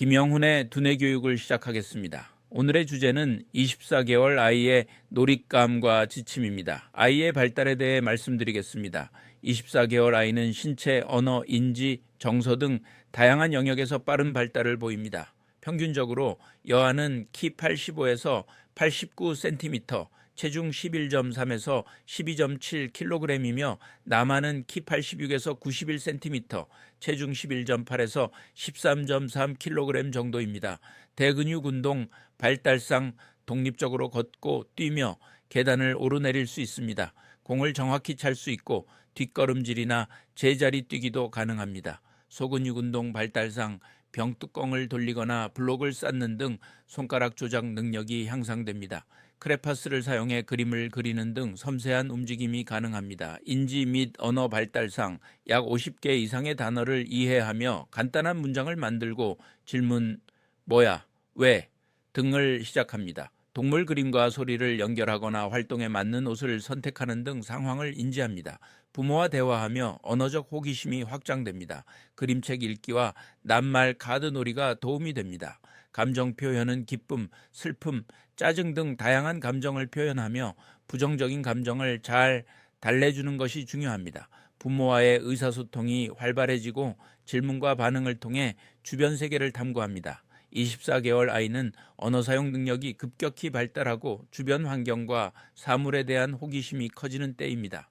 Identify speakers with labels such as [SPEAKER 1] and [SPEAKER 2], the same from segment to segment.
[SPEAKER 1] 김영훈의 두뇌 교육을 시작하겠습니다. 오늘의 주제는 24개월 아이의 놀잇감과 지침입니다. 아이의 발달에 대해 말씀드리겠습니다. 24개월 아이는 신체, 언어, 인지, 정서 등 다양한 영역에서 빠른 발달을 보입니다. 평균적으로 여아는 키 85에서 89cm, 체중 11.3에서 12.7kg이며 남아는 키 86에서 91cm, 체중 11.8에서 13.3kg 정도입니다. 대근육 운동, 발달상 독립적으로 걷고 뛰며 계단을 오르내릴 수 있습니다. 공을 정확히 찰 수 있고 뒷걸음질이나 제자리 뛰기도 가능합니다. 소근육 운동 발달상 병뚜껑을 돌리거나 블록을 쌓는 등 손가락 조작 능력이 향상됩니다. 크레파스를 사용해 그림을 그리는 등 섬세한 움직임이 가능합니다. 인지 및 언어 발달상 약 50개 이상의 단어를 이해하며 간단한 문장을 만들고 질문, 뭐야, 왜 등을 시작합니다. 동물 그림과 소리를 연결하거나 활동에 맞는 옷을 선택하는 등 상황을 인지합니다. 부모와 대화하며 언어적 호기심이 확장됩니다. 그림책 읽기와 낱말 카드놀이가 도움이 됩니다. 감정 표현은 기쁨, 슬픔, 짜증 등 다양한 감정을 표현하며 부정적인 감정을 잘 달래주는 것이 중요합니다. 부모와의 의사소통이 활발해지고 질문과 반응을 통해 주변 세계를 탐구합니다. 24개월 아이는 언어 사용 능력이 급격히 발달하고 주변 환경과 사물에 대한 호기심이 커지는 때입니다.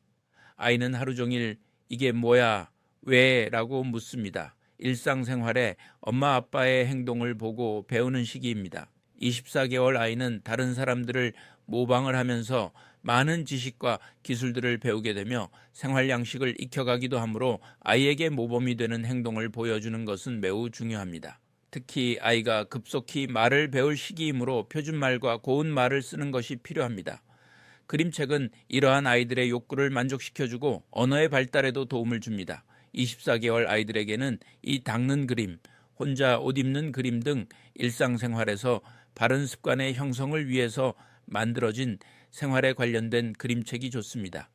[SPEAKER 1] 아이는 하루 종일 이게 뭐야, 왜? 라고 묻습니다. 일상생활에 엄마 아빠의 행동을 보고 배우는 시기입니다. 24개월 아이는 다른 사람들을 모방을 하면서 많은 지식과 기술들을 배우게 되며 생활 양식을 익혀가기도 하므로 아이에게 모범이 되는 행동을 보여주는 것은 매우 중요합니다. 특히 아이가 급속히 말을 배울 시기이므로 표준말과 고운말을 쓰는 것이 필요합니다. 그림책은 이러한 아이들의 욕구를 만족시켜주고 언어의 발달에도 도움을 줍니다. 24개월 아이들에게는 이 닦는 그림, 혼자 옷 입는 그림 등 일상생활에서 바른 습관의 형성을 위해서 만들어진 생활에 관련된 그림책이 좋습니다.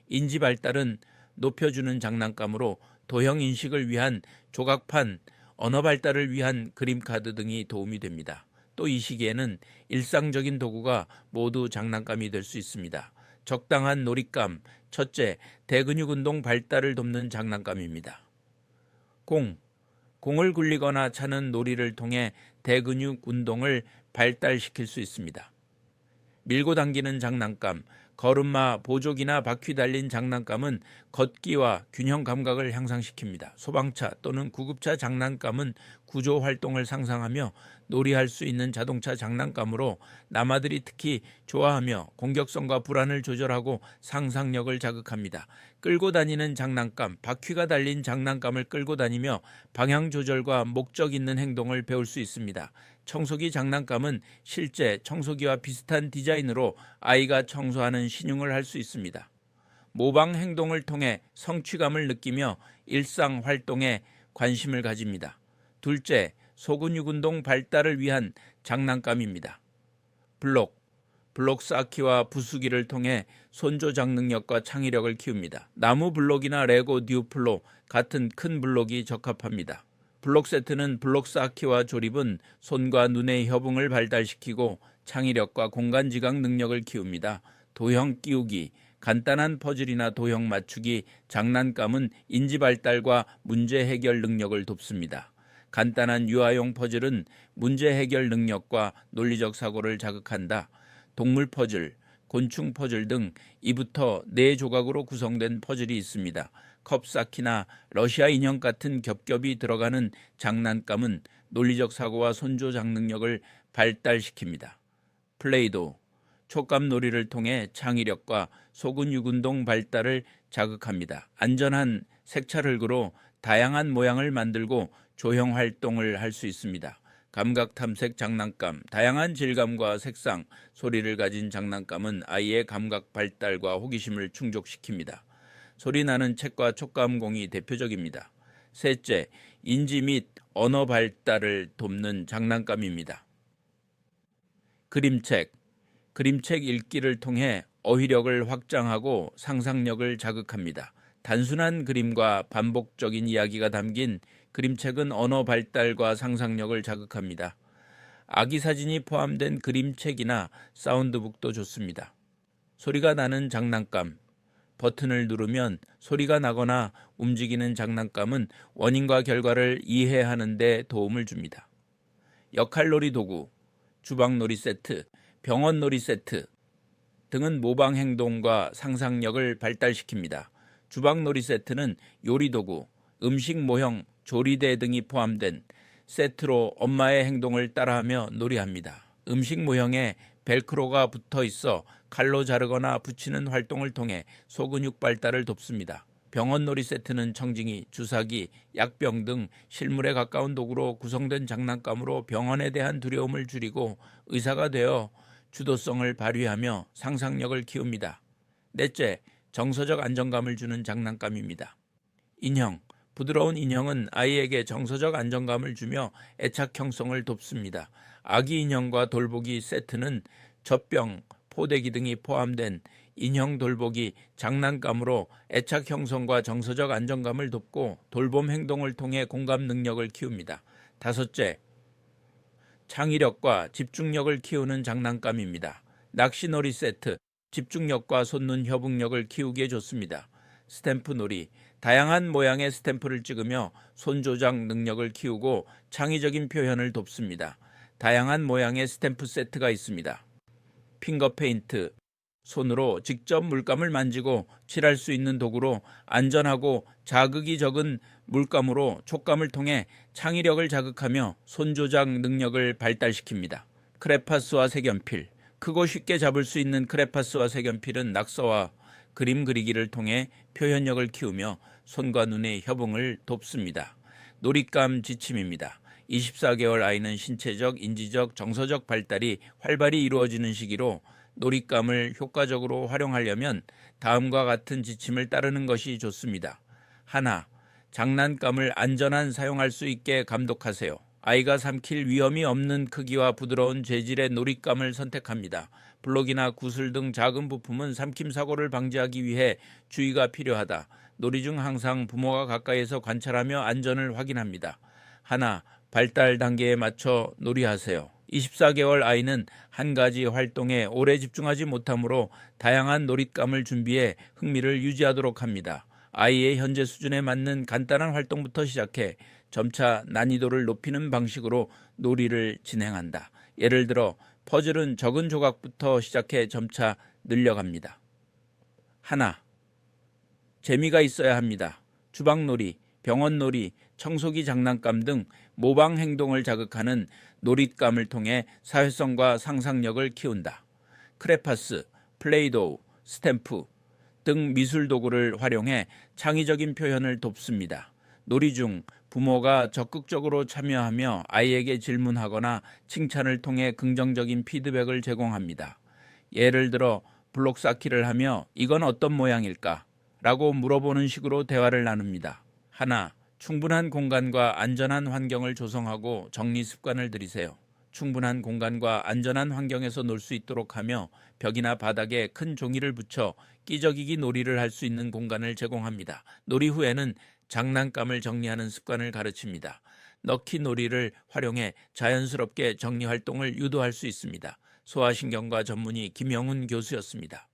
[SPEAKER 1] 인지 발달은 높여주는 장난감으로 도형 인식을 위한 조각판, 언어 발달을 위한 그림카드 등이 도움이 됩니다. 또 이 시기에는 일상적인 도구가 모두 장난감이 될 수 있습니다. 적당한 놀잇감, 첫째, 대근육 운동 발달을 돕는 장난감입니다. 공을 굴리거나 차는 놀이를 통해 대근육 운동을 발달시킬 수 있습니다. 밀고 당기는 장난감, 걸음마, 보조기나 바퀴 달린 장난감은 걷기와 균형 감각을 향상시킵니다. 소방차 또는 구급차 장난감은 구조 활동을 상상하며 놀이할 수 있는 자동차 장난감으로 남아들이 특히 좋아하며 공격성과 불안을 조절하고 상상력을 자극합니다. 끌고 다니는 장난감, 바퀴가 달린 장난감을 끌고 다니며 방향 조절과 목적 있는 행동을 배울 수 있습니다. 청소기 장난감은 실제 청소기와 비슷한 디자인으로 아이가 청소하는 신용을 할 수 있습니다. 모방 행동을 통해 성취감을 느끼며 일상 활동에 관심을 가집니다. 둘째, 소근육 운동 발달을 위한 장난감입니다. 블록 쌓기와 부수기를 통해 손조작 능력과 창의력을 키웁니다. 나무 블록이나 레고 듀플로 같은 큰 블록이 적합합니다. 블록 세트는 블록 쌓기와 조립은 손과 눈의 협응을 발달시키고 창의력과 공간 지각 능력을 키웁니다. 도형 끼우기, 간단한 퍼즐이나 도형 맞추기, 장난감은 인지 발달과 문제 해결 능력을 돕습니다. 간단한 유아용 퍼즐은 문제 해결 능력과 논리적 사고를 자극한다. 동물 퍼즐, 곤충 퍼즐 등 2부터 4조각으로 구성된 퍼즐이 있습니다. 컵 쌓기나 러시아 인형 같은 겹겹이 들어가는 장난감은 논리적 사고와 손조작 능력을 발달시킵니다. 플레이도, 촉감놀이를 통해 창의력과 소근육 운동 발달을 자극합니다. 안전한 색찰 흙으로 다양한 모양을 만들고 조형 활동을 할 수 있습니다. 감각 탐색 장난감, 다양한 질감과 색상, 소리를 가진 장난감은 아이의 감각 발달과 호기심을 충족시킵니다. 소리 나는 책과 촉감공이 대표적입니다. 셋째, 인지 및 언어 발달을 돕는 장난감입니다. 그림책 읽기를 통해 어휘력을 확장하고 상상력을 자극합니다. 단순한 그림과 반복적인 이야기가 담긴 그림책은 언어 발달과 상상력을 자극합니다. 아기 사진이 포함된 그림책이나 사운드북도 좋습니다. 소리가 나는 장난감. 버튼을 누르면 소리가 나거나 움직이는 장난감은 원인과 결과를 이해하는 데 도움을 줍니다. 역할놀이 도구, 주방놀이 세트, 병원놀이 세트 등은 모방 행동과 상상력을 발달시킵니다. 주방놀이 세트는 요리도구, 음식 모형, 조리대 등이 포함된 세트로 엄마의 행동을 따라하며 놀이합니다. 음식 모형에 벨크로가 붙어 있어 칼로 자르거나 붙이는 활동을 통해 소근육 발달을 돕습니다. 병원놀이 세트는 청진기, 주사기, 약병 등 실물에 가까운 도구로 구성된 장난감으로 병원에 대한 두려움을 줄이고 의사가 되어 주도성을 발휘하며 상상력을 키웁니다. 넷째, 정서적 안정감을 주는 장난감입니다. 인형, 부드러운 인형은 아이에게 정서적 안정감을 주며 애착 형성을 돕습니다. 아기 인형과 돌보기 세트는 젖병, 포대기 등이 포함된 인형 돌보기 장난감으로 애착 형성과 정서적 안정감을 돕고 돌봄 행동을 통해 공감 능력을 키웁니다. 다섯째, 창의력과 집중력을 키우는 장난감입니다. 낚시놀이 세트, 집중력과 손눈 협응력을 키우기에 좋습니다. 스탬프놀이, 다양한 모양의 스탬프를 찍으며 손조작 능력을 키우고 창의적인 표현을 돕습니다. 다양한 모양의 스탬프 세트가 있습니다. 핑거 페인트, 손으로 직접 물감을 만지고 칠할 수 있는 도구로 안전하고 자극이 적은 물감으로 촉감을 통해 창의력을 자극하며 손조작 능력을 발달시킵니다. 크레파스와 색연필, 크고 쉽게 잡을 수 있는 크레파스와 색연필은 낙서와 그림 그리기를 통해 표현력을 키우며 손과 눈의 협응을 돕습니다. 놀잇감 지침입니다. 24개월 아이는 신체적, 인지적, 정서적 발달이 활발히 이루어지는 시기로 놀잇감을 효과적으로 활용하려면 다음과 같은 지침을 따르는 것이 좋습니다. 하나, 장난감을 안전한 사용할 수 있게 감독하세요. 아이가 삼킬 위험이 없는 크기와 부드러운 재질의 놀잇감을 선택합니다. 블록이나 구슬 등 작은 부품은 삼킴 사고를 방지하기 위해 주의가 필요하다. 놀이 중 항상 부모가 가까이에서 관찰하며 안전을 확인합니다. 하나, 발달 단계에 맞춰 놀이하세요. 24개월 아이는 한 가지 활동에 오래 집중하지 못하므로 다양한 놀잇감을 준비해 흥미를 유지하도록 합니다. 아이의 현재 수준에 맞는 간단한 활동부터 시작해 점차 난이도를 높이는 방식으로 놀이를 진행한다. 예를 들어 퍼즐은 적은 조각부터 시작해 점차 늘려갑니다. 하나, 재미가 있어야 합니다. 주방놀이, 병원놀이, 청소기 장난감 등 모방 행동을 자극하는 놀잇감을 통해 사회성과 상상력을 키운다. 크레파스, 플레이도우, 스탬프 등 미술 도구를 활용해 창의적인 표현을 돕습니다. 놀이 중 부모가 적극적으로 참여하며 아이에게 질문하거나 칭찬을 통해 긍정적인 피드백을 제공합니다. 예를 들어 블록 쌓기를 하며 이건 어떤 모양일까? 라고 물어보는 식으로 대화를 나눕니다. 하나, 충분한 공간과 안전한 환경을 조성하고 정리 습관을 들이세요. 충분한 공간과 안전한 환경에서 놀 수 있도록 하며 벽이나 바닥에 큰 종이를 붙여 끼적이기 놀이를 할 수 있는 공간을 제공합니다. 놀이 후에는 장난감을 정리하는 습관을 가르칩니다. 넣기 놀이를 활용해 자연스럽게 정리 활동을 유도할 수 있습니다. 소아신경과 전문의 김영훈 교수였습니다.